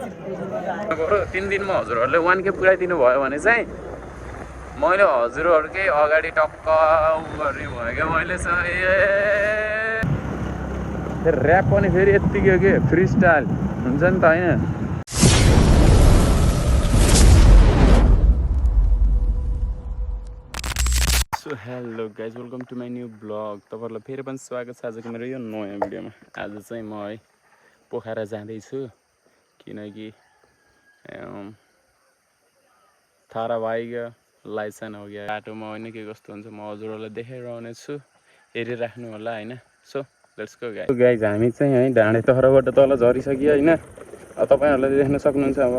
3 दिनमा हजुरहरूले 1K पुऱ्याइदिनु भयो भने चाहिँ मैले हजुरहरूकै अगाडि टक्क गर्ने भयो क्या मैले चाहिँ ऱ्याप पनि फेरि यत्तिकै के फ्री स्टाइल हुन्छ नि त होइन। So hello guys welcome to my new blog. तपाईँहरूलाई फेरि पनि स्वागत छ आजको मेरो यो नयाँ भिडियोमा। आज चाहिँ म है पोखरा जाँदैछु किनकि धारावाहिक लाइसेन्स हो गया बाटोमा होइन के कस्तो हुन्छ म हजुरहरूलाई देखाइरहने छु, हेरिराख्नु होला होइन। सो लेट्स गो गाइज हामी चाहिँ है ढाँडे तहराबाट तल झरिसक्यो होइन। तपाईँहरूले देख्न सक्नुहुन्छ अब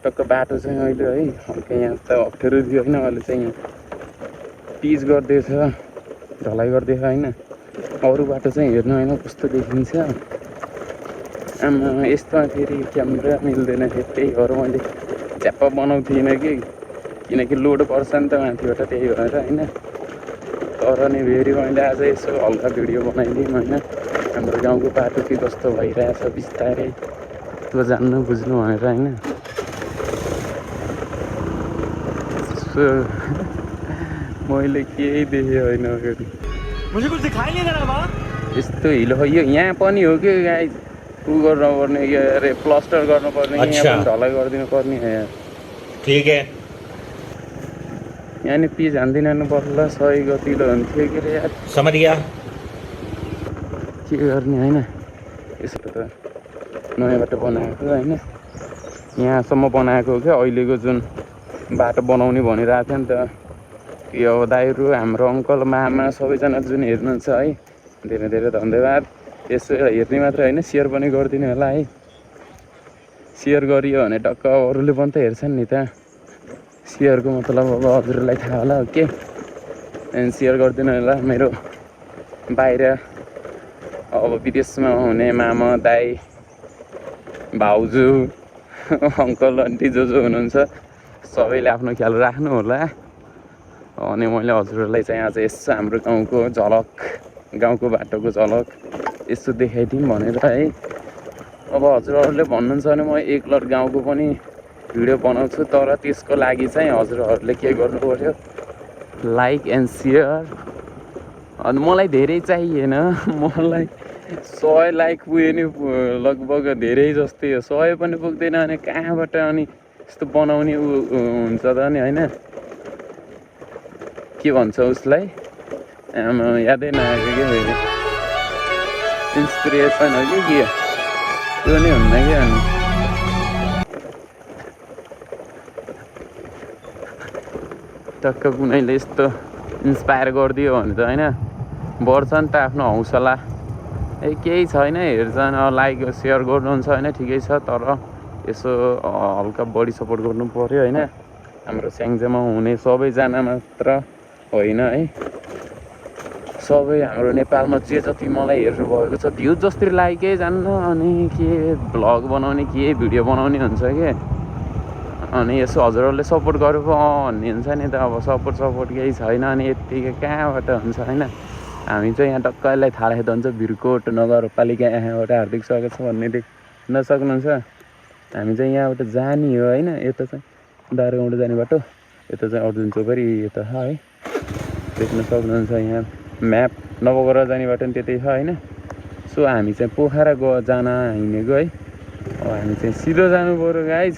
टक्क बाटो चाहिँ अहिले है हल्का यहाँ त अप्ठ्यारो थियो होइन। अहिले चाहिँ पिच गर्दैछ, ढलाइ गर्दैछ होइन। अरू बाटो चाहिँ हेर्नु होइन कस्तो देखिन्छ। आमा यस्तोमा फेरि क्यामेरा मिल्दैन थियो, त्यही भएर मैले च्याप्प बनाउँथिनँ किनकि लोड पर्छ नि त माथिबाट, त्यही भएर होइन। तर नि फेरि मैले आज यसो हल्का भिडियो बनाइदिउँ होइन। हाम्रो गाउँको बाटो के कस्तो भइरहेछ बिस्तारै त्यो जान्नु बुझ्नु भनेर होइन। मैले केही देखेँ होइन अगाडि, यस्तो हिलो यो यहाँ पनि हो कि गाई उ गर्नुपर्ने के अरे प्लास्टर गर्नुपर्ने, यहाँ पनि ढलाइ गरिदिनु पर्ने यहाँ। ठीक है यहाँ नि पिच हानिदिनु पर्ला, सही गतिलो हुन्थ्यो के अरे यार। समझ गया के गर्ने होइन। यसो त नयाँ बाटो बनाएको होइन, यहाँसम्म बनाएको हो क्या। अहिलेको जुन बाटो बनाउने भनिरहेको थियो नि त यो दाइहरू हाम्रो अङ्कल मामा सबैजना जुन हेर्नुहुन्छ है, धेरै धेरै धन्यवाद। यसो हेर्ने मात्र होइन सेयर पनि गरिदिनु होला है। सेयर गरियो भने टक्क अरूले पनि त हेर्छन् नि त। सेयरको मतलब अब हजुरलाई थाहा होला हो के। अनि सेयर गरिदिनु होला। मेरो बाहिर अब विदेशमा हुने मामा दाइ भाउजू अङ्कल आन्टी जो हुनुहुन्छ सबैले आफ्नो ख्याल राख्नु होला। अनि मैले हजुरहरूलाई चाहिँ आज यसो हाम्रो गाउँको झलक, गाउँको बाटोको झलक यसो देखाइदिउँ भनेर है। अब हजुरहरूले भन्नुहुन्छ भने म एकलट गाउँको पनि भिडियो बनाउँछु, तर त्यसको लागि चाहिँ हजुरहरूले के गर्नु पर्यो, लाइक एन्ड सेयर। अनि मलाई धेरै चाहिएन, मलाई 100 लाइक पुग्यो नि लगभग धेरै जस्तै हो। 100 पनि पुग्दैन भने कहाँबाट अनि यस्तो बनाउने हुन्छ त नि होइन। के भन्छ उसलाई यादै नआएको क्या फेरि, इन्सपिरेसन हो कि के त्यो नै हुन्न क्या। अनि टक्क कुनैले यस्तो इन्सपायर गरिदियो भने त होइन बढ्छ नि त आफ्नो हौसला। केही छैन हेर्छन् लाइक सेयर गर्नुहुन्छ होइन ठिकै छ, तर यसो हल्का बढी सपोर्ट गर्नु पऱ्यो होइन। हाम्रो स्याङ्जामा हुने सबैजना मात्र होइन है, सबै हाम्रो नेपालमा जे जति मलाई हेर्नुभएको छ भ्यू जस्तै लाइकै जान्न। अनि के भ्लग बनाउने के भिडियो बनाउने हुन्छ के। अनि यसो हजुरहरूले सपोर्ट गर्नु भन्ने हुन्छ नि त। अब सपोर्ट केही छैन अनि यत्तिकै कहाँबाट हुन्छ होइन। हामी चाहिँ यहाँ टक्क यसलाई थाहा राखेको हुन्छ भिरकोट नगरपालिका यहाँबाट हार्दिक स्वागत छ भन्ने देख्न सक्नुहुन्छ। हामी चाहिँ यहाँबाट जाने हो होइन। यता चाहिँ दारगाउँबाट जाने बाटो, यता चाहिँ अर्जुन चोकरी यता छ है, देख्न सक्नुहुन्छ यहाँ म्याप। नवग्रह जाने बाटो पनि त्यतै छ होइन। सो हामी चाहिँ पोखरा जान हिँडेको है। अब हामी चाहिँ सिधो जानु पऱ्यो गाइज।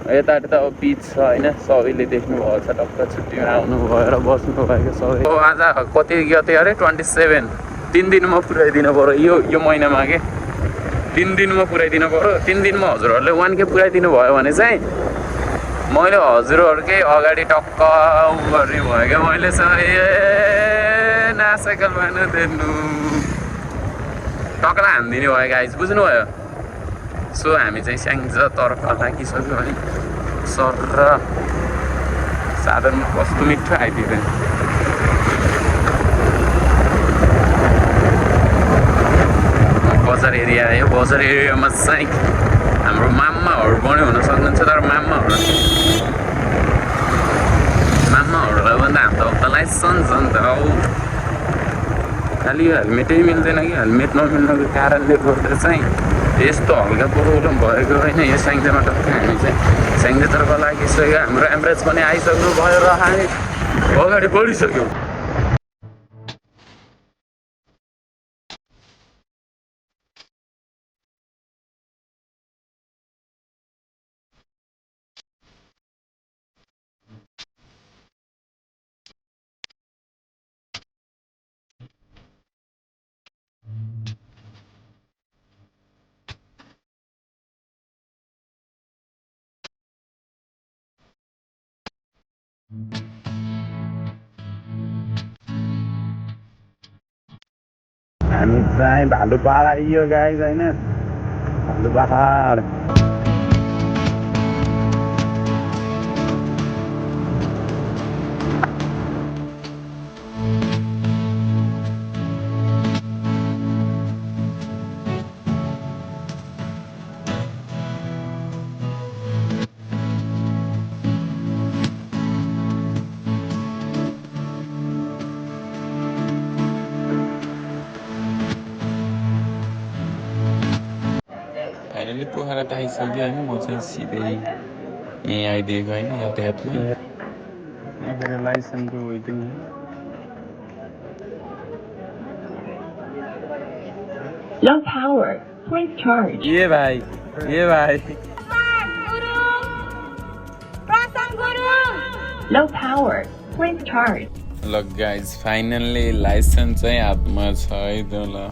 यताबाट त अब बिच छ होइन, सबैले देख्नुभएको छ टक्क छुट्टीमा आउनु भएर बस्नु भएको सबै। आज कति गते अरे 27, 3 दिनमा पुऱ्याइदिनु पऱ्यो यो महिनामा के। 3 दिनमा पुऱ्याइदिनु पऱ्यो। 3 दिनमा हजुरहरूले 1K पुऱ्याइदिनु भयो भने चाहिँ मैले हजुरहरूकै अगाडि टक्क गर्ने भयो क्या मैले चाहिँ नासाइकल मानु दिनु टक्क हानिदिने भयो गाइज, बुझ्नुभयो। सो हामी चाहिँ स्याङ्जा तर्फ लागिसक्यो है। सर र साधनमा कस्तो मिठो आइदियो। बजार एरिया आयो। बजार एरियामा चाहिँ हाम्रो मामाहरू पनि हुन सक्नुहुन्छ, तर मामाहरूलाई पनि हाम्रो त लाइसेन्स छ नि त। खालि हेलमेटै मिल्दैन कि हेलमेट नमिल्नुको कारणले गर्दा चाहिँ यस्तो हल्का प्रब्लम भएको होइन यो स्याङ्जामा टक्क हामी चाहिँ स्याङ्जातर्फ लागिसक्यो हाम्रो एमरेज पनि आइसक्नु भयो र हामी अगाडि बढिसक्यौँ हामी चाहिँ भालुपाडा आइयो गाइज होइन भालुपाडा फाइनली पोखरा त आइसक्यो होइन म चाहिँ सिधै यहीँ आइदिएको होइन यातायातमा मेरो लाइसेन्सको waiting Low power, point charge. ये भाइ Low power, point charge. ल गाइज फाइनल्ली लाइसेन्स चाहिँ हातमा छ है त ल